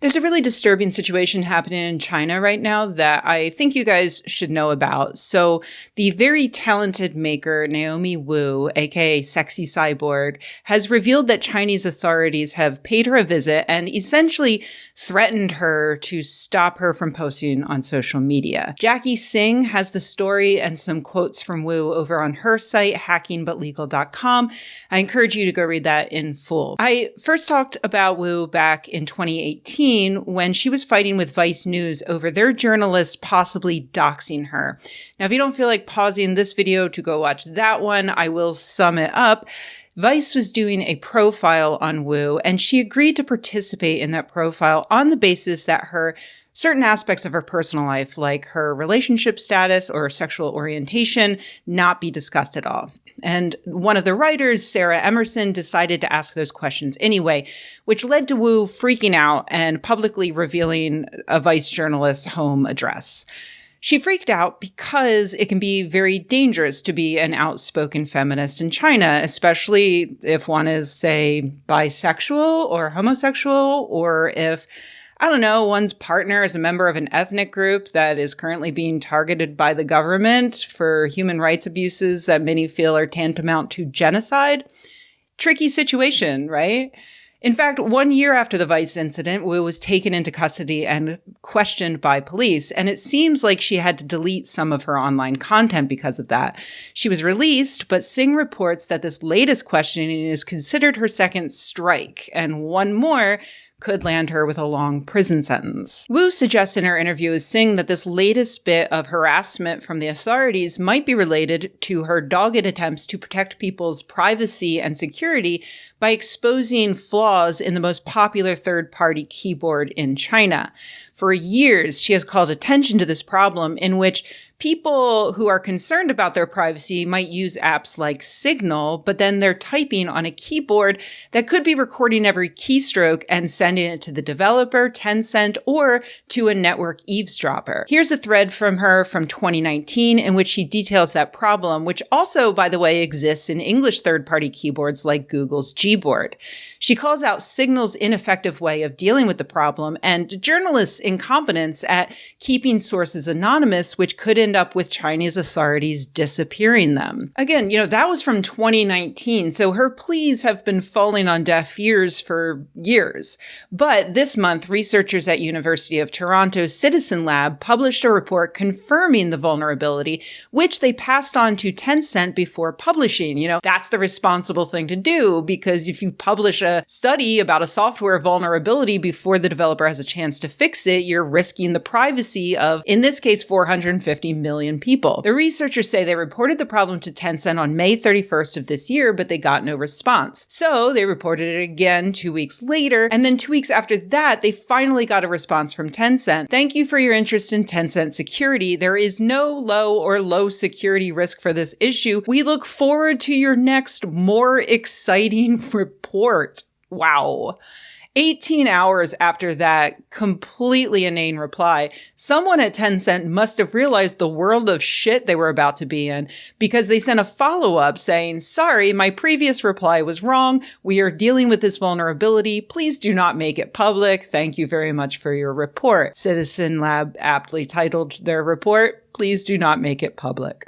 There's a really disturbing situation happening in China right now that I think you guys should know about. So the very talented maker, Naomi Wu, aka Sexy Cyborg, has revealed that Chinese authorities have paid her a visit and essentially threatened her to stop her from posting on social media. Jackie Singh has the story and some quotes from Wu over on her site, hackingbutlegal.com. I encourage you to go read that in full. I first talked about Wu back in 2018 when she was fighting with Vice News over their journalist possibly doxing her. Now, if you don't feel like pausing this video to go watch that one, I will sum it up. Vice was doing a profile on Wu, and she agreed to participate in that profile on the basis that certain aspects of her personal life, like her relationship status or sexual orientation, not be discussed at all. And one of the writers, Sarah Emerson, decided to ask those questions anyway, which led to Wu freaking out and publicly revealing a Vice journalist's home address. She freaked out because it can be very dangerous to be an outspoken feminist in China, especially if one is, say, bisexual or homosexual, or if, I don't know, one's partner is a member of an ethnic group that is currently being targeted by the government for human rights abuses that many feel are tantamount to genocide. Tricky situation, right? In fact, 1 year after the Vice incident, Wu was taken into custody and questioned by police, and it seems like she had to delete some of her online content because of that. She was released, but Singh reports that this latest questioning is considered her second strike, and one more could land her with a long prison sentence. Wu suggests in her interview with Singh that this latest bit of harassment from the authorities might be related to her dogged attempts to protect people's privacy and security by exposing flaws in the most popular third-party keyboard in China. For years, she has called attention to this problem in which people who are concerned about their privacy might use apps like Signal, but then they're typing on a keyboard that could be recording every keystroke and sending it to the developer, Tencent, or to a network eavesdropper. Here's a thread from her from 2019 in which she details that problem, which also, by the way, exists in English third-party keyboards like Google's Gboard. She calls out Signal's ineffective way of dealing with the problem and journalists' incompetence at keeping sources anonymous, which could end up with Chinese authorities disappearing them. Again, that was from 2019, so her pleas have been falling on deaf ears for years. But this month, researchers at University of Toronto's Citizen Lab published a report confirming the vulnerability, which they passed on to Tencent before publishing. That's the responsible thing to do, because if you publish a study about a software vulnerability before the developer has a chance to fix it, you're risking the privacy of, in this case, 450 million people. The researchers say they reported the problem to Tencent on May 31st of this year, but they got no response. So they reported it again 2 weeks later, and then 2 weeks after that, they finally got a response from Tencent. Thank you for your interest in Tencent security. There is no low security risk for this issue. We look forward to your next, more exciting report. Wow. 18 hours after that completely inane reply, someone at Tencent must have realized the world of shit they were about to be in, because they sent a follow-up saying, "Sorry, my previous reply was wrong. We are dealing with this vulnerability. Please do not make it public. Thank you very much for your report." Citizen Lab aptly titled their report, "Please do not make it public."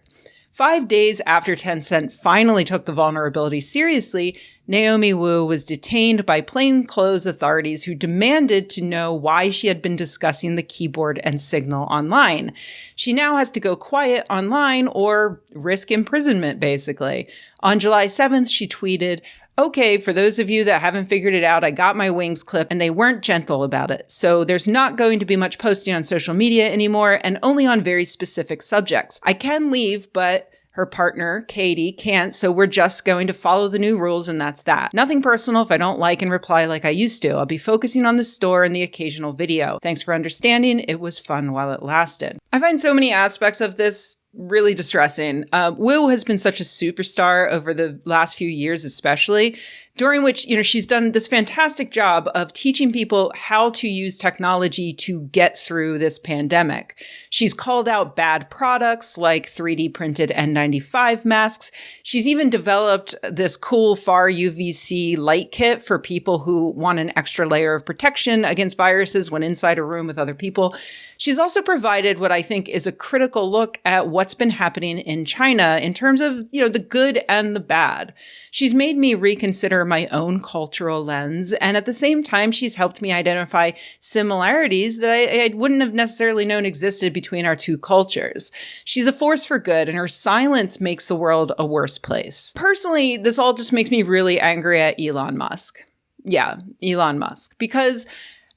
5 days after Tencent finally took the vulnerability seriously, Naomi Wu was detained by plainclothes authorities who demanded to know why she had been discussing the keyboard and Signal online. She now has to go quiet online or risk imprisonment, basically. On July 7th, she tweeted, "Okay, for those of you that haven't figured it out, I got my wings clipped and they weren't gentle about it. So there's not going to be much posting on social media anymore and only on very specific subjects. I can leave, but her partner, Katie, can't, so we're just going to follow the new rules and that's that. Nothing personal if I don't like and reply like I used to. I'll be focusing on the store and the occasional video. Thanks for understanding. It was fun while it lasted." I find so many aspects of this really distressing. Wu has been such a superstar over the last few years, especially during which, she's done this fantastic job of teaching people how to use technology to get through this pandemic. She's called out bad products like 3D printed N95 masks. She's even developed this cool far UVC light kit for people who want an extra layer of protection against viruses when inside a room with other people. She's also provided what I think is a critical look at what's been happening in China in terms of, the good and the bad. She's made me reconsider my own cultural lens. And at the same time, she's helped me identify similarities that I wouldn't have necessarily known existed between our two cultures. She's a force for good, and her silence makes the world a worse place. Personally, this all just makes me really angry at Elon Musk. Yeah, Elon Musk. Because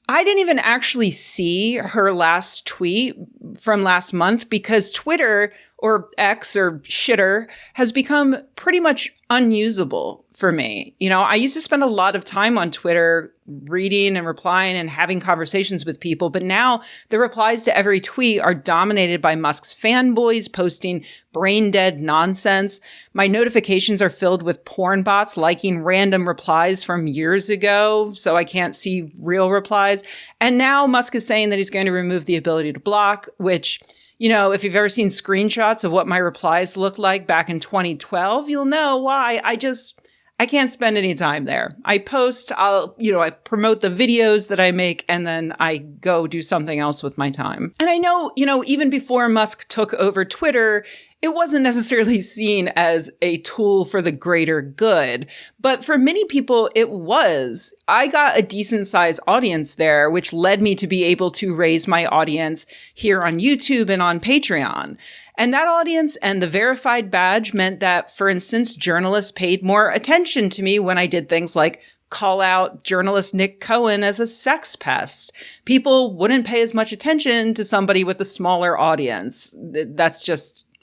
I didn't even actually see her last tweet from last month because Twitter, or X or shitter, has become pretty much unusable for me. I used to spend a lot of time on Twitter reading and replying and having conversations with people, but now the replies to every tweet are dominated by Musk's fanboys posting brain-dead nonsense. My notifications are filled with porn bots liking random replies from years ago, so I can't see real replies. And now Musk is saying that he's going to remove the ability to block, which, if you've ever seen screenshots of what my replies looked like back in 2012, you'll know why I can't spend any time there. I post, I promote the videos that I make, and then I go do something else with my time. And I know, even before Musk took over Twitter, it wasn't necessarily seen as a tool for the greater good, but for many people, it was. I got a decent sized audience there, which led me to be able to raise my audience here on YouTube and on Patreon. And that audience and the verified badge meant that, for instance, journalists paid more attention to me when I did things like call out journalist Nick Cohen as a sex pest. People wouldn't pay as much attention to somebody with a smaller audience.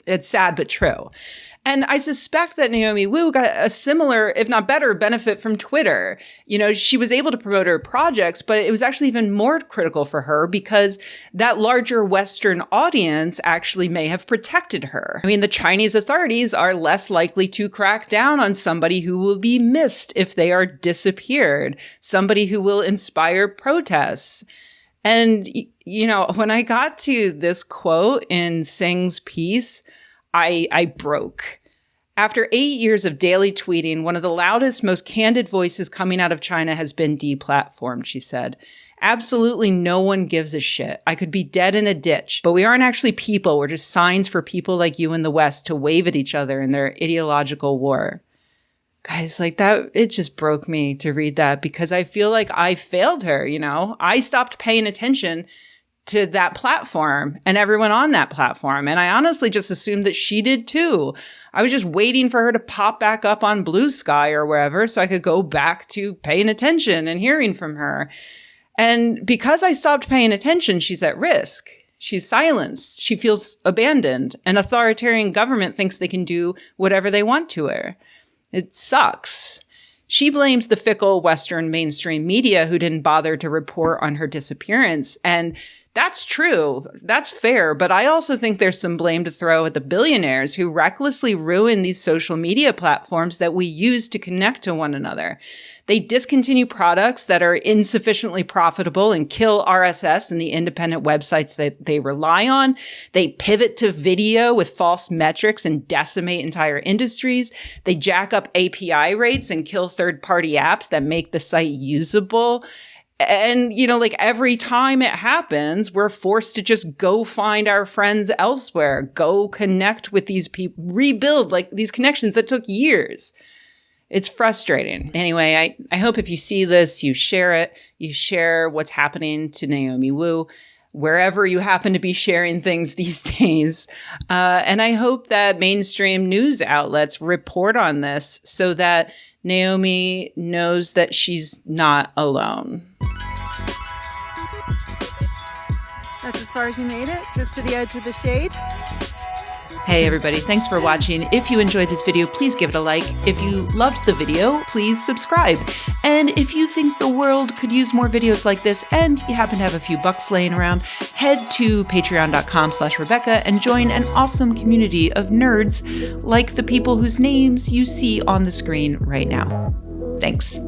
It's sad but true. And I suspect that Naomi Wu got a similar, if not better, benefit from Twitter. She was able to promote her projects, but it was actually even more critical for her because that larger Western audience actually may have protected her. I mean, the Chinese authorities are less likely to crack down on somebody who will be missed if they are disappeared, somebody who will inspire protests. And, when I got to this quote in Singh's piece, I broke. After 8 years of daily tweeting, one of the loudest, most candid voices coming out of China has been deplatformed, she said. Absolutely no one gives a shit. I could be dead in a ditch, but we aren't actually people. We're just signs for people like you in the West to wave at each other in their ideological war. Guys, that, it just broke me to read that because I feel like I failed her, I stopped paying attention to that platform and everyone on that platform. And I honestly just assumed that she did too. I was just waiting for her to pop back up on Blue Sky or wherever so I could go back to paying attention and hearing from her. And because I stopped paying attention, she's at risk. She's silenced. She feels abandoned. An authoritarian government thinks they can do whatever they want to her. It sucks. She blames the fickle Western mainstream media who didn't bother to report on her disappearance. And that's true. That's fair. But I also think there's some blame to throw at the billionaires who recklessly ruin these social media platforms that we use to connect to one another. They discontinue products that are insufficiently profitable and kill RSS and the independent websites that they rely on. They pivot to video with false metrics and decimate entire industries. They jack up API rates and kill third-party apps that make the site usable. And, every time it happens, we're forced to just go find our friends elsewhere, go connect with these people, rebuild these connections that took years. It's frustrating. Anyway, I hope if you see this, you share it. You share what's happening to Naomi Wu, wherever you happen to be sharing things these days. And I hope that mainstream news outlets report on this so that Naomi knows that she's not alone. That's as far as you made it? Just to the edge of the shade? Hey everybody, thanks for watching. If you enjoyed this video, please give it a like. If you loved the video, please subscribe. And if you think the world could use more videos like this and you happen to have a few bucks laying around, head to patreon.com/Rebecca and join an awesome community of nerds like the people whose names you see on the screen right now. Thanks.